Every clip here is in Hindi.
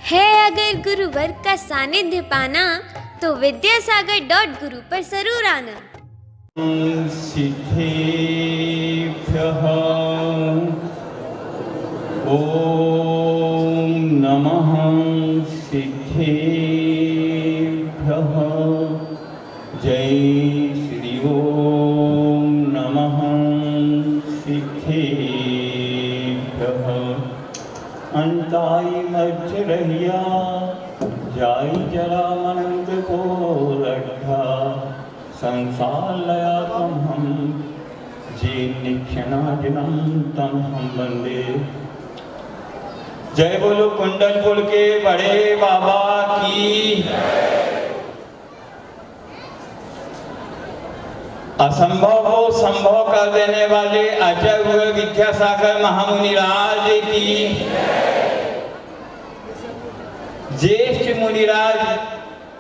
है अगर गुरुवर का सानिध्य पाना तो विद्यासागर.गुरु पर जरूर आना। सिद्धेभ्यः ओम नमः सिद्धेभ्यः जय श्री ओम नमः सिद्धेभ्यः अंताई मध्य रहिया जाई जरा मनंत को लड्ढा संसार लया तम हम जी निक्षणादिनम तम हम वंदे। जय बोलो कुंडलपुर के बड़े बाबा की। असंभव को संभव कर देने वाले अजय हुए विद्यासागर महामुनि राज की। ज्येष्ठ मुनिराज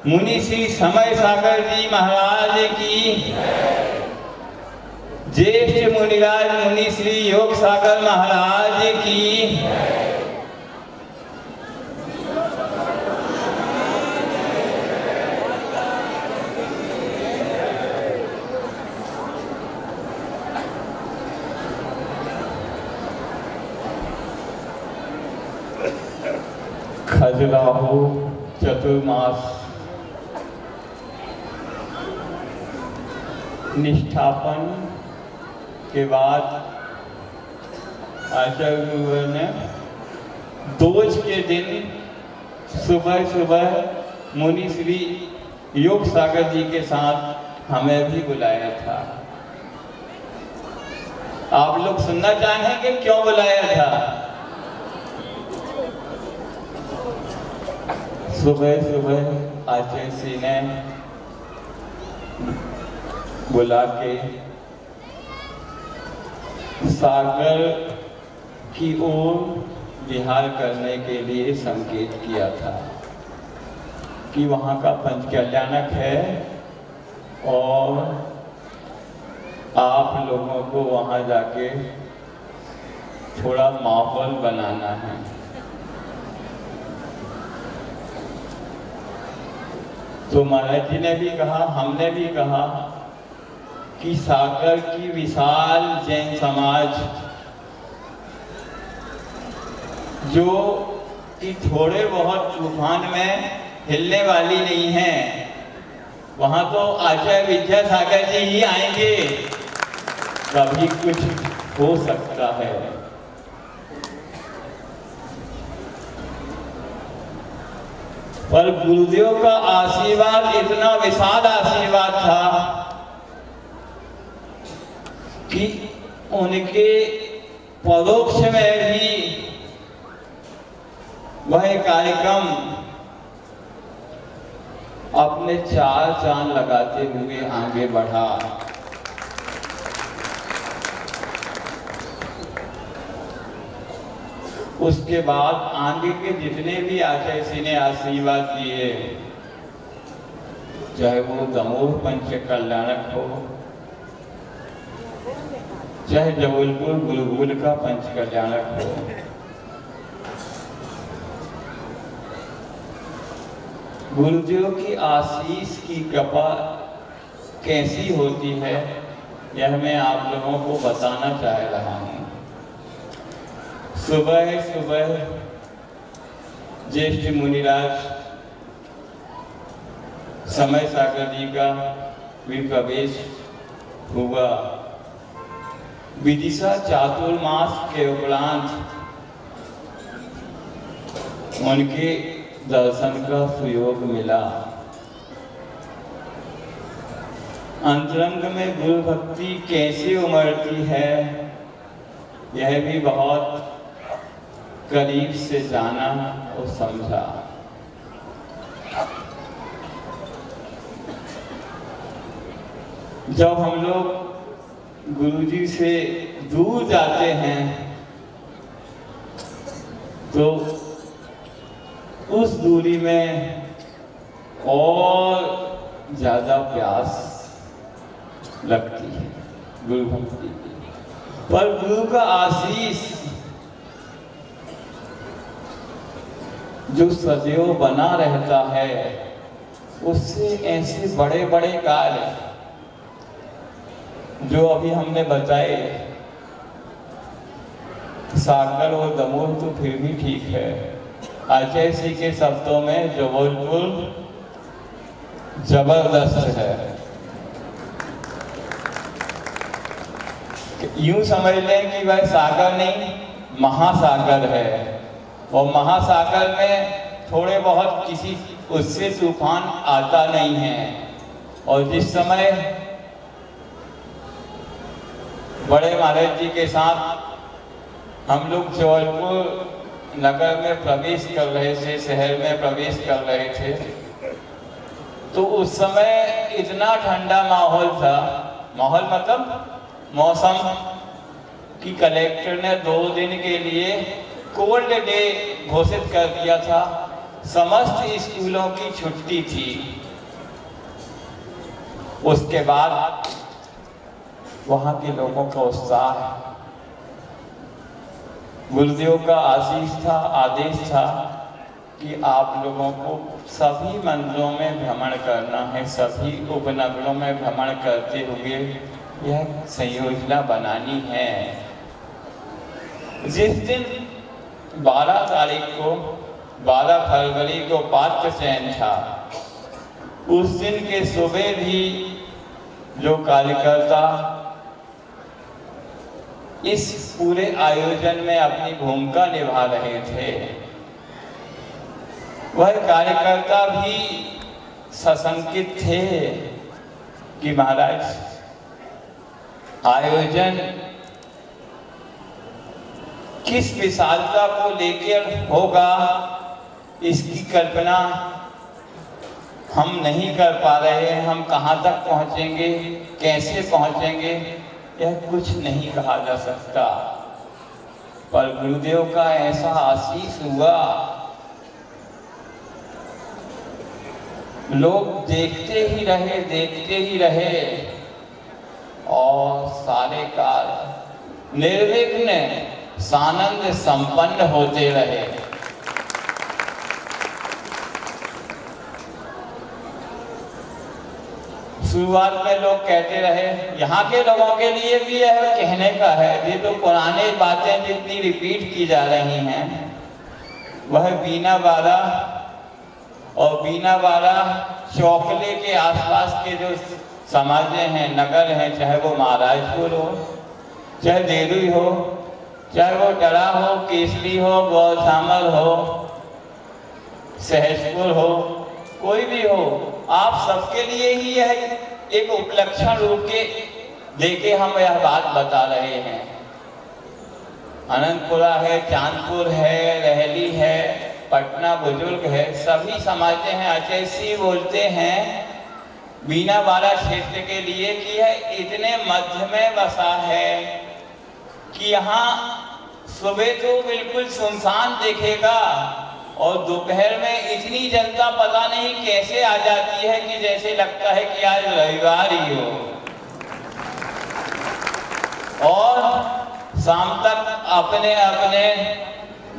मुनि श्री समय सागर जी महाराज की। ज्येष्ठ मुनिराज मुनि श्री योग सागर महाराज की। खजुराहो चतुर्मास निष्ठापन के बाद आचार्य गुरुवर ने दोष के दिन सुबह सुबह मुनि श्री योग सागर जी के साथ हमें भी बुलाया था। आप लोग सुनना चाहेंगे क्यों बुलाया था? सुबह सुबह आचार्य श्री ने बुला के सागर की ओर विहार करने के लिए संकेत किया था कि वहाँ का पंचकल्याणक है और आप लोगों को वहाँ जाके थोड़ा माहौल बनाना है। तो महाराज जी ने भी कहा, हमने भी कहा कि सागर की विशाल जैन समाज जो कि थोड़े बहुत तूफान में हिलने वाली नहीं है, वहां तो आचार्य विद्यासागर जी ही आएंगे, कभी कुछ हो सकता है। पर गुरुदेव का आशीर्वाद इतना विशाल आशीर्वाद था कि उनके परोक्ष में भी वह कार्यक्रम अपने चार चांद लगाते हुए आगे बढ़ा। उसके बाद आगे के जितने भी आचार्य श्री ने आशीर्वाद दिए, चाहे वो दमोह पंचकल्याणक हो, चाहे जबलपुर गुरुकुल का पंचकल्याणक हो, गुरुदेव की आशीष की कृपा कैसी होती है यह मैं आप लोगों को बताना चाह रहा हूँ। सुबह सुबह ज्येष्ठ मुनिराज समय सागर जी का भी प्रवेश हुआ। विदिशा चातुर्मास के उपरांत उनके दर्शन का सुयोग मिला। अंतरंग में गुरु भक्ति कैसे उमड़ती है यह भी बहुत करीब से जाना और समझा। जब हम लोग गुरुजी से दूर जाते हैं तो उस दूरी में और ज्यादा प्यास लगती है गुरु भक्ति की। पर गुरु का आशीष जो सदैव बना रहता है, उससे ऐसे बड़े बड़े कार्य जो अभी हमने बताए, सागर और दमोह तो फिर भी ठीक है, अजय सिंह के शब्दों में जबलपुर जबरदस्त है। यूं समझ लें कि वह सागर नहीं, महासागर है, और महासागर में थोड़े बहुत किसी उससे तूफान आता नहीं है। और जिस समय बड़े महाराज जी के साथ हम लोग जबलपुर नगर में प्रवेश कर रहे थे, शहर में प्रवेश कर रहे थे, तो उस समय इतना ठंडा माहौल था, माहौल मतलब मौसम, कि कलेक्टर ने 2 दिन के लिए कोल्ड डे घोषित कर दिया था। समस्त स्कूलों की छुट्टी थी। उसके बाद वहां के लोगों का उत्साह, गुरुदेव का आशीष था, आदेश था कि आप लोगों को सभी मंदिरों में भ्रमण करना है, सभी उपनगरों में भ्रमण करते हुए यह संयोजना बनानी है। जिस दिन 12 तारीख को, 12 फरवरी को पात्र चयन था, उस दिन के सुबह भी जो कार्यकर्ता इस पूरे आयोजन में अपनी भूमिका निभा रहे थे, वह कार्यकर्ता भी सशंकित थे कि महाराज आयोजन किस विशालता को लेकर होगा, इसकी कल्पना हम नहीं कर पा रहे हैं। हम कहाँ तक पहुँचेंगे, कैसे पहुँचेंगे, यह कुछ नहीं कहा जा सकता। पर गुरुदेव का ऐसा आशीष हुआ, लोग देखते ही रहे और सारे कार्य निर्विघ्न सानंद संपन्न होते रहे। शुरुआत में लोग कहते रहे, यहाँ के लोगों के लिए भी यह कहने का है, ये तो पुरानी बातें जितनी रिपीट की जा रही हैं, वह बीनावाड़ा और बीनावाड़ा चौकले के आसपास के जो समाजें हैं, नगर हैं, चाहे वो महाराजपुर हो, चाहे देरुई हो, चाहे वो डरा हो, केसरी हो, गौशामल हो, सहजपुर हो, कोई भी हो, आप सबके लिए ही यह एक उपलक्षण रूप के देके हम यह बात बता रहे हैं। अनंतपुरा है, चांदपुर है, रहली है, पटना बुजुर्ग है, सभी समाजें हैं। अजय सिंह बोलते हैं बीनावाड़ा क्षेत्र के लिए कि यह इतने मध्य में बसा है कि यहाँ सुबह तो बिल्कुल सुनसान दिखेगा और दोपहर में इतनी जनता पता नहीं कैसे आ जाती है कि जैसे लगता है कि आज रविवार ही हो, और शाम तक अपने अपने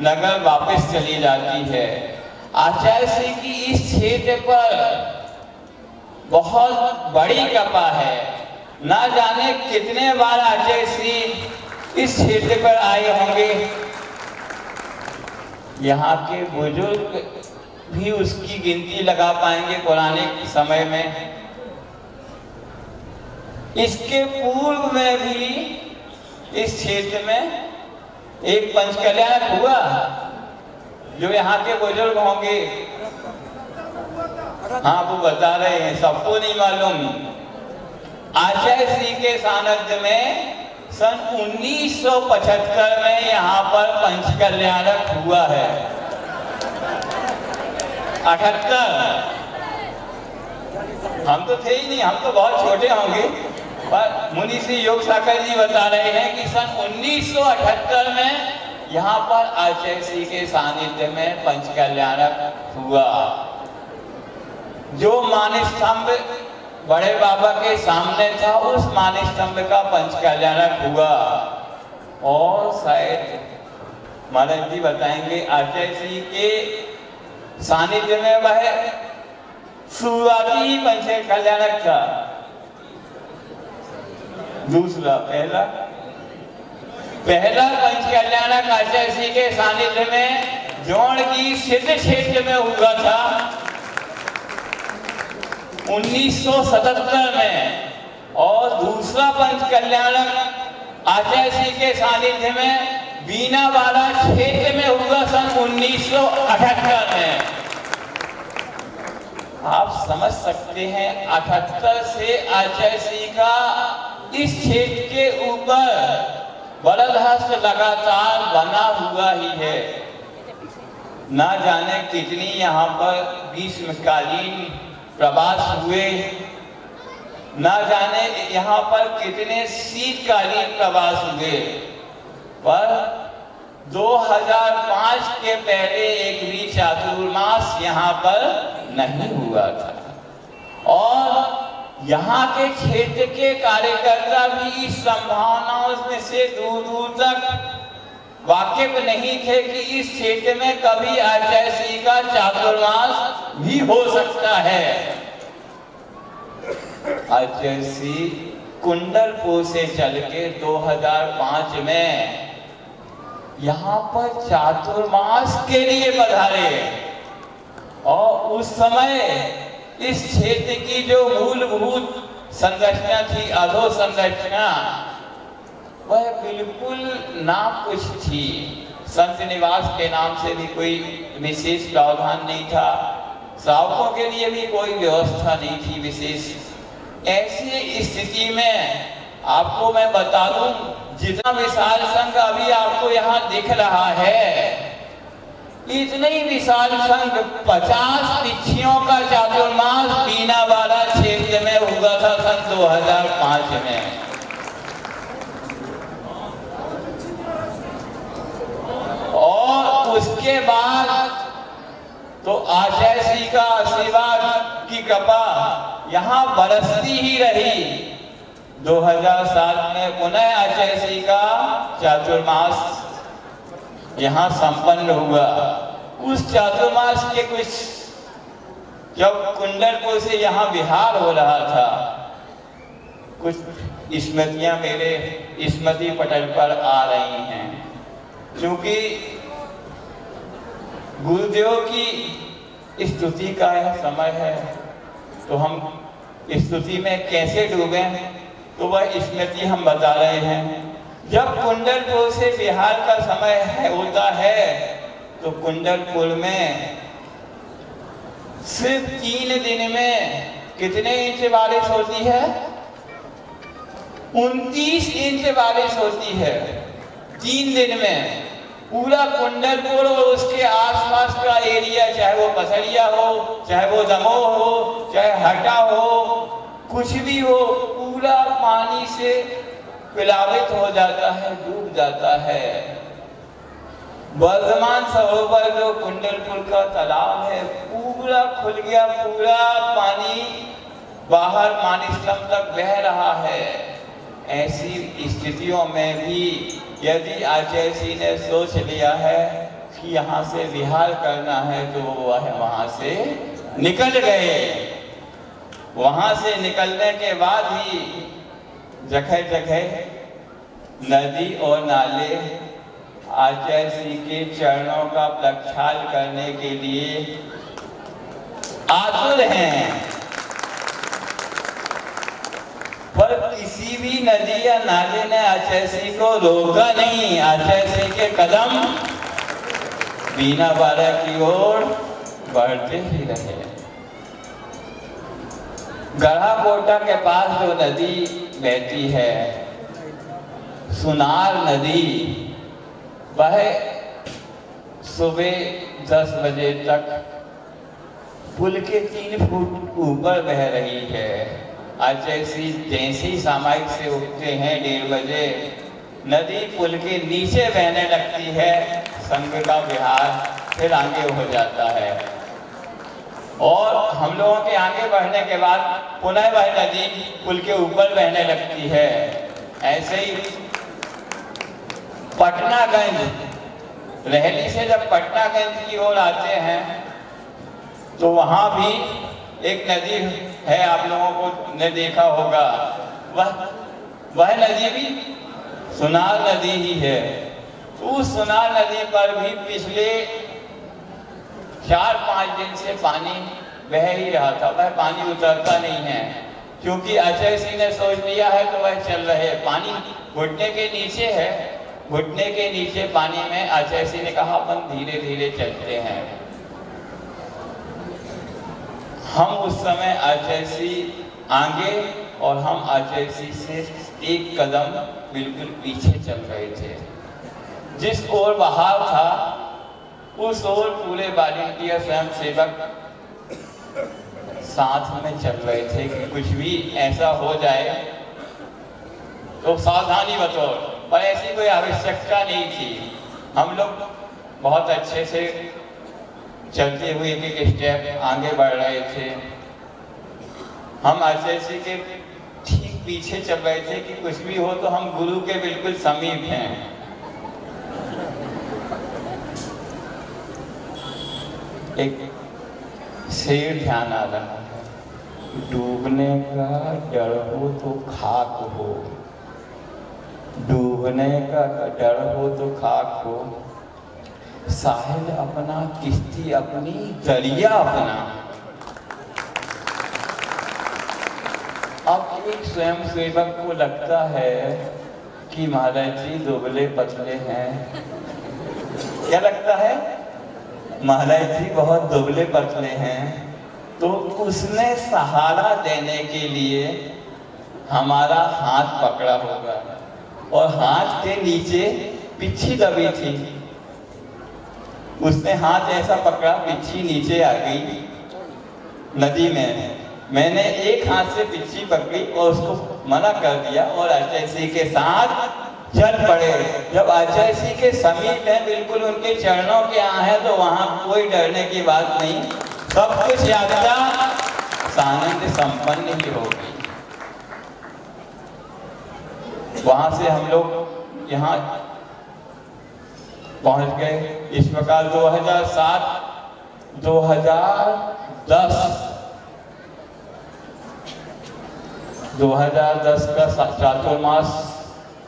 नगर वापस चली जाती है। आचार्य सिंह की इस क्षेत्र पर बहुत बड़ी कृपा है। ना जाने कितने बार आचार्य सिंह इस क्षेत्र पर आए होंगे, यहाँ के बुजुर्ग भी उसकी गिनती लगा पाएंगे पुराने समय में। इसके पूर्व में भी इस क्षेत्र में एक पंचकल्याण हुआ, जो यहाँ के बुजुर्ग होंगे, हाँ वो बता रहे हैं, सबको नहीं मालूम। आचार्य सिंह के सानिध्य में सन 1975 में यहाँ पर पंचकल्याणक हुआ है। 78, हम तो थे ही नहीं, हम तो बहुत छोटे होंगे, पर मुनि श्री योग सागर जी बता रहे हैं कि सन 1978 में यहाँ पर आचार्य सिंह के सानिध्य में पंचकल्याणक हुआ। जो मानस्तंभ बड़े बाबा के सामने था, उस मानस्तंभ का पंचकल्याणक हुआ। और शायद महाराज जी बताएंगे, आचार्य सिंह के सानिध्य में वह शुरुआती ही पंच कल्याणक था। दूसरा पहला पंच कल्याणक आचार्य श्री के सानिध्य में जोड़ की सिद्ध क्षेत्र में हुआ था 1977 में, और दूसरा पंच कल्याणक आचार्य श्री के सानिध्य में बीना वाला क्षेत्र में हुआ सन 1978 में। आप समझ सकते हैं 78 से आचार्य श्री का इस क्षेत्र के ऊपर बरदहस्त लगातार बना हुआ ही है। ना जाने कितनी यहाँ पर ग्रीष्मकालीन प्रवास हुए, ना जाने यहाँ पर कितने शीतकालीन प्रवास हुए, पर 2005 के पहले एक भी चातुर्मास यहाँ पर नहीं हुआ था। और यहाँ के क्षेत्र के कार्यकर्ता भी इस संभावनाओं में से दूर दूर तक वाकिफ नहीं थे कि इस क्षेत्र में कभी आचार्य श्री का चातुर्मास भी हो सकता है। आचार्य श्री कुंडलपुर से चल के 2005 में यहाँ पर चातुर्मास के लिए पधारे, और उस समय इस क्षेत्र की जो मूलभूत संरचना थी, अधो संरचना, वह बिल्कुल ना कुछ थी। संत निवास के नाम से भी कोई विशेष प्रावधान नहीं था, श्रावकों के लिए भी कोई व्यवस्था नहीं थी विशेष। ऐसी स्थिति में आपको मैं बता दूं, जितना विशाल संघ अभी आपको यहाँ दिख रहा है, इतने ही विशाल संघ 50 तिथियों का चातुर्मास बीना वाला क्षेत्र में हुआ था सन 2005 में। और उसके बाद तो आचार्य श्री का आशीर्वाद की कृपा यहाँ बरसती ही रही। 2007 में पुनः आचार्य श्री का चातुर्मास यहाँ संपन्न हुआ। उस चातुर्मास के कुछ जब कुंडलपुर से यहाँ विहार हो रहा था, कुछ स्मृतियां मेरे स्मृति पटल पर आ रही हैं। क्योंकि गुरुदेव की स्तुति का यह समय है, तो हम स्तुति में कैसे डूबे, तो वह स्मृति हम बता रहे हैं। जब कुंडलपुर से बिहार का समय होता है, तो कुंडलपुर में सिर्फ 3 दिन में कितने इंच बारिश होती है? 29 इंच बारिश होती है 3 दिन में। पूरा कुंडलपुर और उसके आसपास का एरिया, चाहे वो पसरिया हो, चाहे वो दमोह हो, चाहे हटा हो, कुछ भी हो, पूरा पानी से प्लावित हो जाता है, डूब जाता है। वर्धमान सरोवर जो कुंडलपुर का तालाब है, पूरा खुल गया, पूरा पानी बाहर मानिसलम तक बह रहा है। ऐसी स्थितियों में भी यदि आचार्य श्री ने सोच लिया है कि यहाँ से विहार करना है, तो वह वहाँ से निकल गए। वहाँ से निकलने के बाद ही जगह जगह नदी और नाले आचार्य श्री के चरणों का प्रक्षाल करने के लिए आतुर हैं, पर किसी भी नदी या नाले ने आचार्य श्री को रोका नहीं। आचार्य श्री के कदम बीना वाला की ओर बढ़ते ही रहे। गढ़ा कोटा के पास जो नदी बहती है, सुनार नदी, वह सुबह 10 बजे तक पुल के 3 फुट ऊपर बह रही है। आचार्य श्री जैसे ही सामायिक से उठते हैं 1:30 बजे, नदी पुल के नीचे बहने लगती है। संघ का विहार फिर आगे हो जाता है, और हम लोगों के आगे बढ़ने के बाद पुनः वह नदी पुल के ऊपर बहने लगती है। ऐसे ही पटनागंज, रहली से जब पटनागंज की ओर आते हैं, तो वहाँ भी एक नदी है, आप लोगों को ने देखा होगा, वह नदी भी सुनार नदी ही है। उस सुनार नदी पर भी पिछले 4-5 दिन से पानी बह ही रहा था, वह पानी उतरता नहीं है, क्योंकि अजय सिंह ने सोच लिया है तो वह चल रहे। पानी घुटने के नीचे है, घुटने के नीचे पानी में अजय सिंह ने कहा अपन धीरे धीरे चलते हैं। हम उस समय अजय सिंह आगे और हम अजय सिंह से एक कदम बिल्कुल पीछे चल रहे थे। जिस ओर बहाव था उस ओर पूरे वॉलंटियर स्वयं सेवक साथ में चल रहे थे कि कुछ भी ऐसा हो जाए तो सावधानी बतौर, पर ऐसी कोई आवश्यकता नहीं थी। हम लोग बहुत अच्छे से चलते हुए एक स्टेप आगे बढ़ रहे थे। हम अजय सिंह के ठीक पीछे चल रहे थे कि कुछ भी हो तो हम गुरु के बिल्कुल समीप हैं। एक शेर ध्यान आ रहा है, डूबने का डर हो तो खाक हो, डूबने का डर हो तो खाक हो, साहिल अपना किश्ती अपनी दरिया अपना। अब एक स्वयं सेवक को लगता है कि महाराज जी दुबले पतले हैं। क्या लगता है? महाराज जी बहुत दुबले पतले हैं। तो उसने सहारा देने के लिए हमारा हाथ पकड़ा होगा और हाथ के नीचे पिच्छी दबी थी। उसने हाथ ऐसा पकड़ा, पिच्छी नीचे आ गई नदी में। मैंने एक हाथ से पिच्छी पकड़ी और उसको मना कर दिया और अजय सिंह के साथ चल पड़े। जब अजय सिंह के समीप है, बिल्कुल उनके चरणों के यहाँ है, तो वहाँ कोई डरने की बात नहीं। सब कुछ यात्रा सानंद संपन्न ही होगी। वहां से हम लोग यहाँ पहुंच गए। इस प्रकार 2010 का चातुर्मास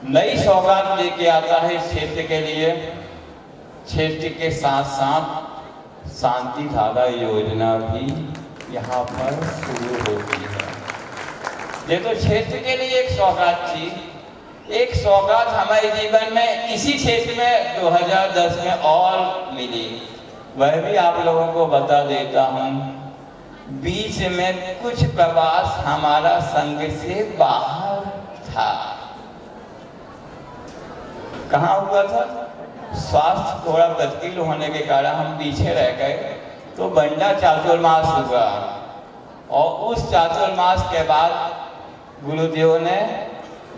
नई सौगात लेके आता है इस क्षेत्र के लिए। क्षेत्र के साथ साथ शांति धारा योजना भी यहाँ पर शुरू होती है। ये तो क्षेत्र के लिए एक सौगात थी। एक सौगात हमारे जीवन में इसी क्षेत्र में 2010 में और मिली, वह भी आप लोगों को बता देता हूँ। बीच में कुछ प्रवास हमारा संघ से बाहर था। कहाँ हुआ था? स्वास्थ्य थोड़ा प्रतिकूल होने के कारण हम पीछे रह गए, तो बंडा चातुर्मास हुआ और उस चातुर्मास के बाद गुरुदेव ने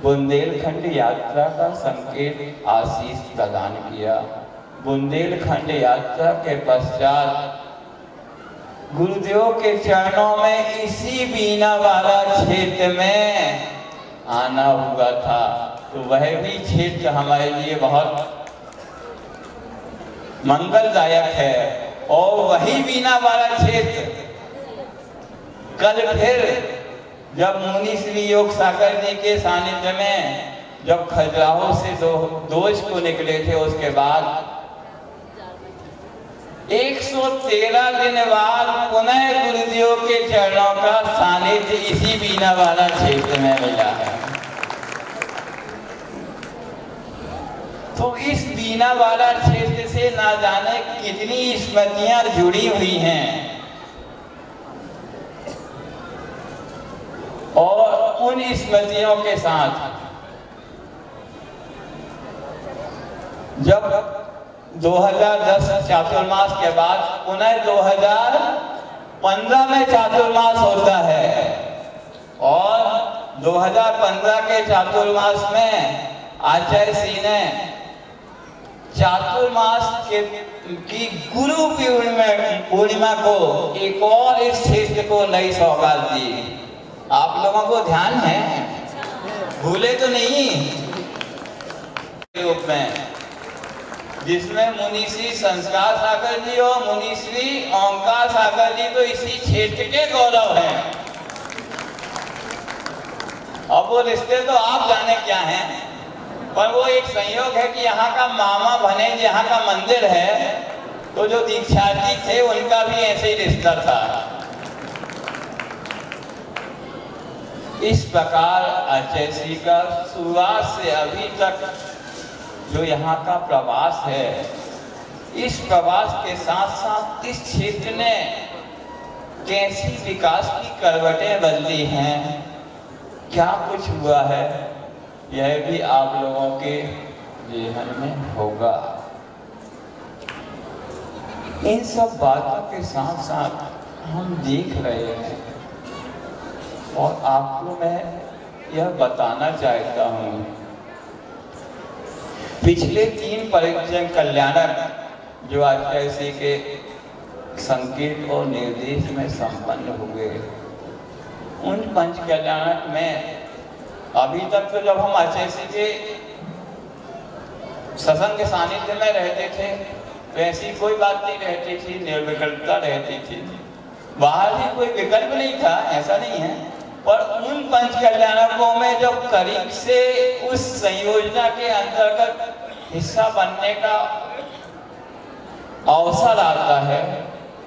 बुंदेलखंड यात्रा का संकेत आशीष प्रदान किया। बुंदेलखंड यात्रा के पश्चात गुरुदेव के चरणों में इसी बीनावाला क्षेत्र में आना हुआ था। तो वह भी क्षेत्र हमारे लिए बहुत मंगलदायक है। और वही बीनावाला क्षेत्र कल फिर जब मुनि श्री योग सागर जी के सानिध्य में जब खजुराहो से दोष को निकले थे, उसके बाद 113 दिन बाद पुनः गुरुदेव के चरणों का सानिध्य इसी बीनावाला क्षेत्र में मिला है। तो इस बीनावाला क्षेत्र से ना जाने कितनी स्मृतियां जुड़ी हुई हैं और उन स्मृतियों के साथ जब 2010 चातुर्मास के बाद पुनः 2015 में चातुर्मास होता है और 2015 के चातुर्मास में आचार्य सिंह ने चातुर्मास की गुरु पूर्णिमा को एक और इस क्षेत्र को नई सौगात दी। आप लोगों को ध्यान है? भूले तो नहीं? रूप में जिसमें मुनिश्री संस्कार सागर जी और मुनिश्री ओंकार सागर जी तो इसी क्षेत्र के गौरव हैं। अब वो रिश्ते तो आप जाने क्या हैं, पर वो एक संयोग है कि यहाँ का मामा भने यहाँ का मंदिर है, तो जो दीक्षार्थी थे उनका भी ऐसे ही रिश्ता था। इस प्रकार अजय श्री का शुरुआत से अभी तक जो यहाँ का प्रवास है, इस प्रवास के साथ साथ इस क्षेत्र ने कैसी विकास की करवटें बदली हैं, क्या कुछ हुआ है, यह भी आप लोगों के जेहन में होगा। इन सब बातों के साथ साथ हम देख रहे हैं और आपको मैं यह बताना चाहता हूँ, पिछले 3 परिजन कल्याणक जो आचार्य श्री के संकेत और निर्देश में संपन्न हुए, उन पंच कल्याणक में अभी तक तो जब हम आचार्य श्री के सत्संग सानिध्य में रहते थे तो ऐसी कोई बात नहीं रहती थी, निर्विकल्पता रहती थी, बाहर ही कोई विकल्प नहीं था, ऐसा नहीं है। पर उन पंच कल्याणकों में जब करीब से उस संयोजना के अंतर्गत हिस्सा बनने का अवसर आता है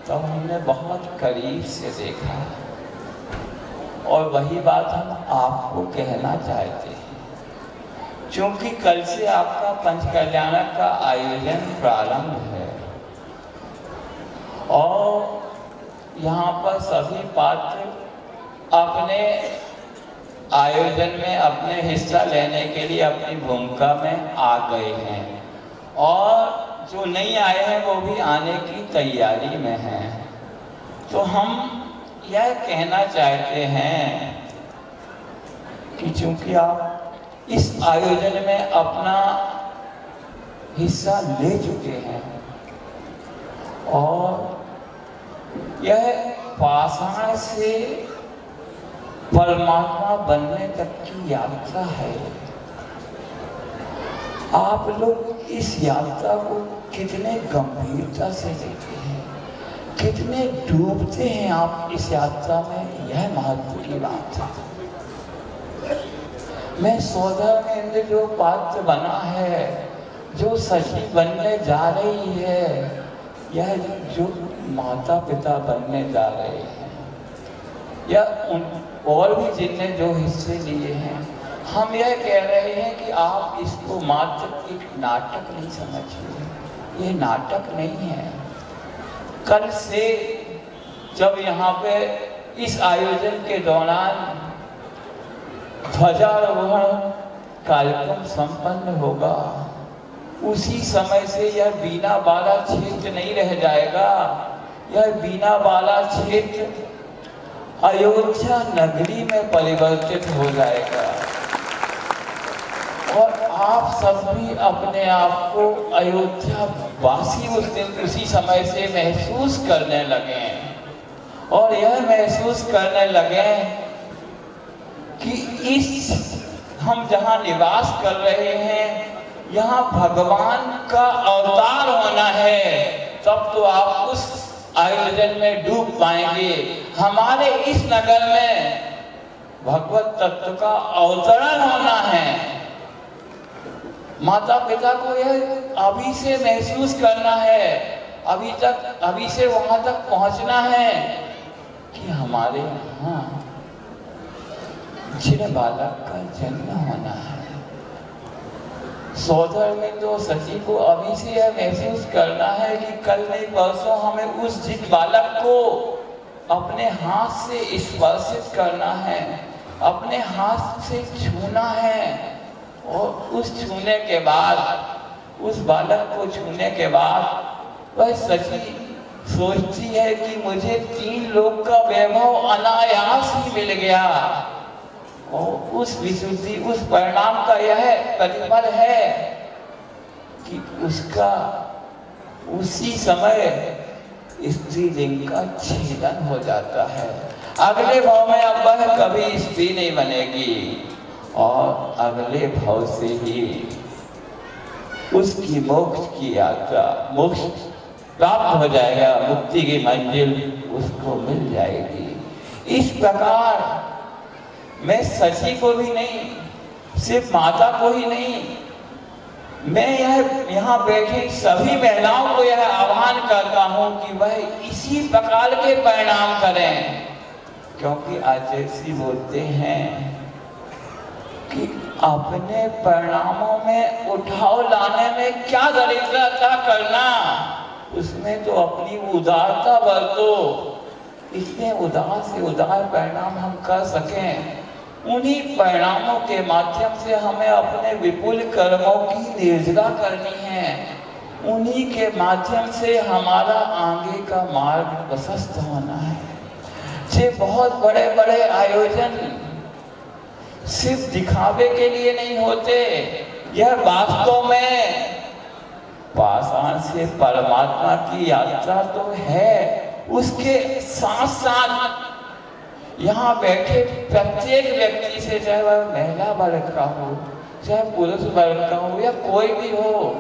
तो हमने बहुत करीब से देखा, और वही बात हम आपको कहना चाहते हैं। क्योंकि कल से आपका पंच कल्याणक का आयोजन प्रारंभ है और यहाँ पर सभी पात्र अपने आयोजन में अपने हिस्सा लेने के लिए अपनी भूमिका में आ गए हैं, और जो नहीं आए हैं वो भी आने की तैयारी में हैं। तो हम यह कहना चाहते हैं कि चूंकि आप इस आयोजन में अपना हिस्सा ले चुके हैं और यह पाषाण से परमात्मा बनने तक की यात्रा है, आप लोग इस यात्रा को कितने गंभीरता से लेते हैं, कितने डूबते हैं आप इस यात्रा में, यह महत्व की बात है। मैं सौदामिनी जो पात्र बना है, जो सखी बनने जा रही है, यह जो माता पिता बनने जा रहे हैं, या उन और भी जिनने जो हिस्से लिए हैं, हम यह कह रहे हैं कि आप इसको मात्र एक नाटक नहीं समझिए, ये नाटक नहीं है। कल से जब यहाँ पे इस आयोजन के दौरान ध्वजारोहण कार्यक्रम संपन्न होगा, उसी समय से यह बीना बाला क्षेत्र नहीं रह जाएगा, यह बीना बाला क्षेत्र अयोध्या नगरी में परिवर्तित हो जाएगा और आप सब भी अपने आप को अयोध्या वासी उस दिन उसी समय से महसूस करने लगे और यह महसूस करने लगे कि इस हम जहाँ निवास कर रहे हैं यहाँ भगवान का अवतार होना है, तब तो आप उस आयोजन में डूब पाएंगे। हमारे इस नगर में भगवत तत्व का अवतरण होना है। माता पिता को यह अभी से महसूस करना है, अभी से वहां तक पहुंचना है कि हमारे यहाँ जिन बालक का जन्म होना है। सौदर में तो सची को अभी से यह महसूस करना है कि कल नहीं परसों हमें उस जिस बालक को अपने हाथ से स्पर्शित करना है, अपने हाथ से छूना है, और उस छूने के बाद, उस बालक को छूने के बाद वह सची सोचती है कि मुझे 3 लोक का वैभव अनायास ही मिल गया, और उस विशुद्धि, उस परिणाम का यह प्रतिफल है कि उसका उसी समय स्त्रीलिंग का छेदन हो जाता है। अगले भाव में अब वह कभी स्त्री नहीं बनेगी और अगले भाव से ही उसकी मोक्ष की यात्रा, मोक्ष प्राप्त हो जाएगा, मुक्ति की मंजिल उसको मिल जाएगी। इस प्रकार मैं सची को भी नहीं, सिर्फ माता को ही नहीं, मैं यहाँ बैठी सभी महिलाओं को यह आह्वान करता हूँ कि वह इसी प्रकार के परिणाम करें, क्योंकि आचार्य जी बोलते हैं कि अपने परिणामों में उठाव लाने में क्या दरिद्रता करना, उसमें तो अपनी उदारता बरतो, इतने उदार से उदार परिणाम हम कर सकें। उन्हीं परिणामों के माध्यम से हमें अपने विपुल कर्मों की निर्जरा करनी है, उन्हीं के माध्यम से हमारा आगे का मार्ग प्रशस्त होना है। ये बहुत बड़े बड़े आयोजन सिर्फ दिखावे के लिए नहीं होते, यह वास्तव में पाषाण से परमात्मा की यात्रा तो है, उसके साथ साथ यहाँ बैठे प्रत्येक व्यक्ति से, चाहे वह महिला वर्ग का हो, चाहे पुरुष वर्ग का हो, या कोई भी हो,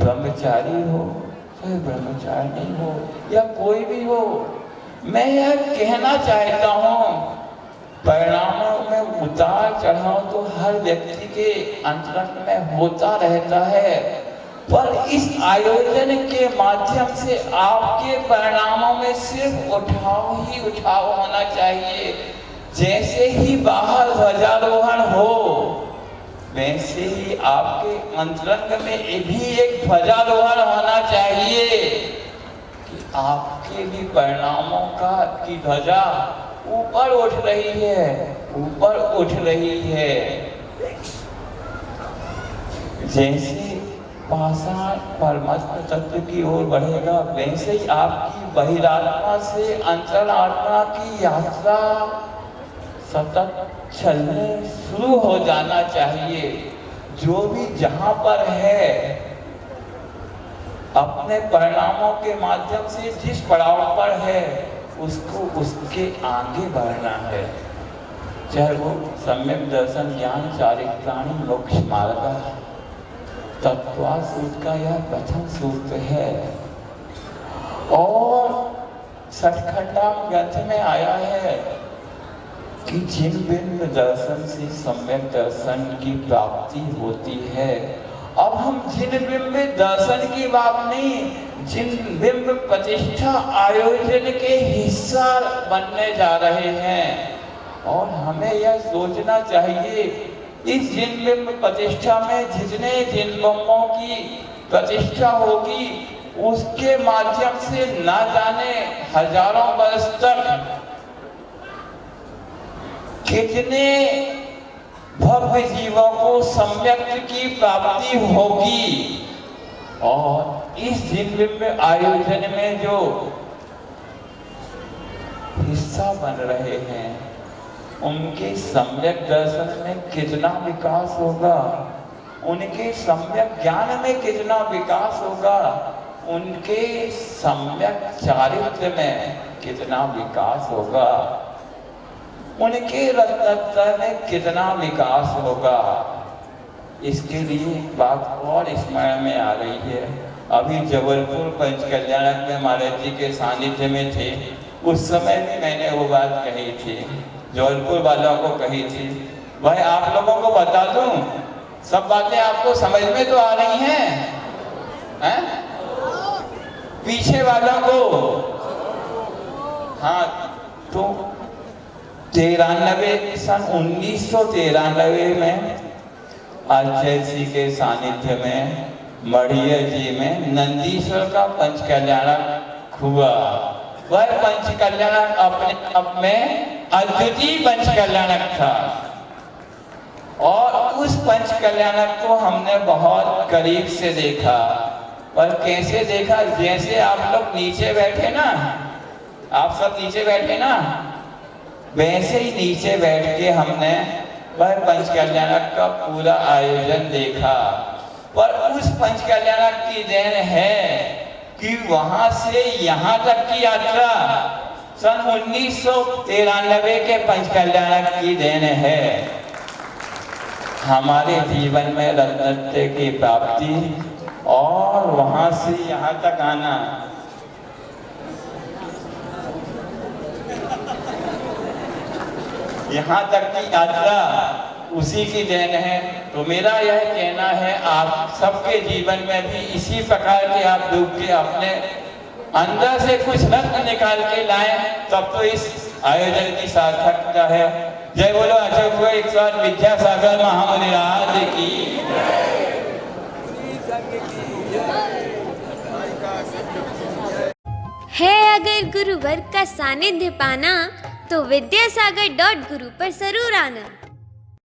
ब्रह्मचारी हो चाहे ब्रह्मचारी हो, या कोई भी हो, मैं यह कहना चाहता हूँ परिणामों में उतार चढ़ाव तो हर व्यक्ति के अंतरंग में होता रहता है, पर इस आयोजन के माध्यम से आपके परिणामों में सिर्फ उठाव ही उठाव होना चाहिए। जैसे ही बाहर ध्वजारोहण हो, वैसे ही आपके अंतरंग में भी एक ध्वजारोहण होना चाहिए कि आपके भी परिणामों की ध्वजा ऊपर उठ रही है, ऊपर उठ रही है। जैसे पाषाण परमात्मा तत्व की ओर बढ़ेगा, वैसे ही आपकी बहिरात्मा से अंतरात्मा की यात्रा सतत चलने शुरू हो जाना चाहिए। जो भी जहां पर है, अपने परिणामों के माध्यम से जिस पड़ाव पर है, उसको उसके आगे बढ़ना है, चाहे वो सम्यक दर्शन, ज्ञान, चारित्राणी, मोक्ष मार्ग, तत्वा सूत्र का यह प्रथम सूत्र है। और सठखंडा ग्रंथ में आया है कि जिन बिंब दर्शन से सम्यक दर्शन की प्राप्ति होती है। अब हम जिन बिंब दर्शन की बात नहीं, जिन बिंब प्रतिष्ठा आयोजन के हिस्सा बनने जा रहे हैं, और हमें यह सोचना चाहिए इस जिन बिंब प्रतिष्ठा में जितने जिन बिंबों की प्रतिष्ठा होगी, उसके माध्यम से ना जाने हजारों वर्ष तक कितने भव्य जीवों को सम्यक की प्राप्ति होगी। और इस जिन बिंब आयोजन में जो हिस्सा बन रहे हैं, उनके सम्यक दर्शन में कितना विकास होगा, उनके सम्यक ज्ञान में कितना विकास होगा, उनके सम्यक चारित्र में कितना विकास होगा, उनके रत्नत्र में कितना विकास होगा। इसके लिए एक बात और स्मरण में आ रही है। अभी जबलपुर पंचकल्याणक में महाराज जी के सानिध्य में थे, उस समय भी मैंने वो बात कही थी, जबलपुर वालों को कही थी। भाई आप लोगों को बता दूं, सब बातें आपको समझ में तो आ रही हैं, हैं? पीछे वालों को हाँ, तो 1993 में आचार्य जी के सानिध्य में मढ़िया जी में नंदीश्वर का पंचकल्याणक हुआ। वह पंचकल्याणक अपने आप में अद्वितीय पंचकल्याणक था, और उस पंचकल्याणक को हमने बहुत करीब से देखा। और कैसे देखा? जैसे आप लोग नीचे बैठे ना, आप सब नीचे बैठे ना, वैसे ही नीचे बैठ के हमने वह पंचकल्याणक का पूरा आयोजन देखा। पर उस पंचकल्याणक की देन है कि वहां से यहाँ तक की यात्रा सन 1993 के पंचकल्याणक की देन है। हमारे जीवन में रत्नत्व की प्राप्ति और वहां से यहाँ तक आना, यहाँ तक की यात्रा उसी की देन है। तो मेरा यह कहना है, आप सबके जीवन में भी इसी प्रकार के आप डूब के अपने अंदर से कुछ रत्न निकाल के लाएं, तब तो इस आयोजन की सार्थकता है। जय बोलो अशोक एक विद्यासागर महामुनि राज की। है अगर गुरुवर का सानिध्य पाना तो विद्यासागर.गुरु पर जरूर आना।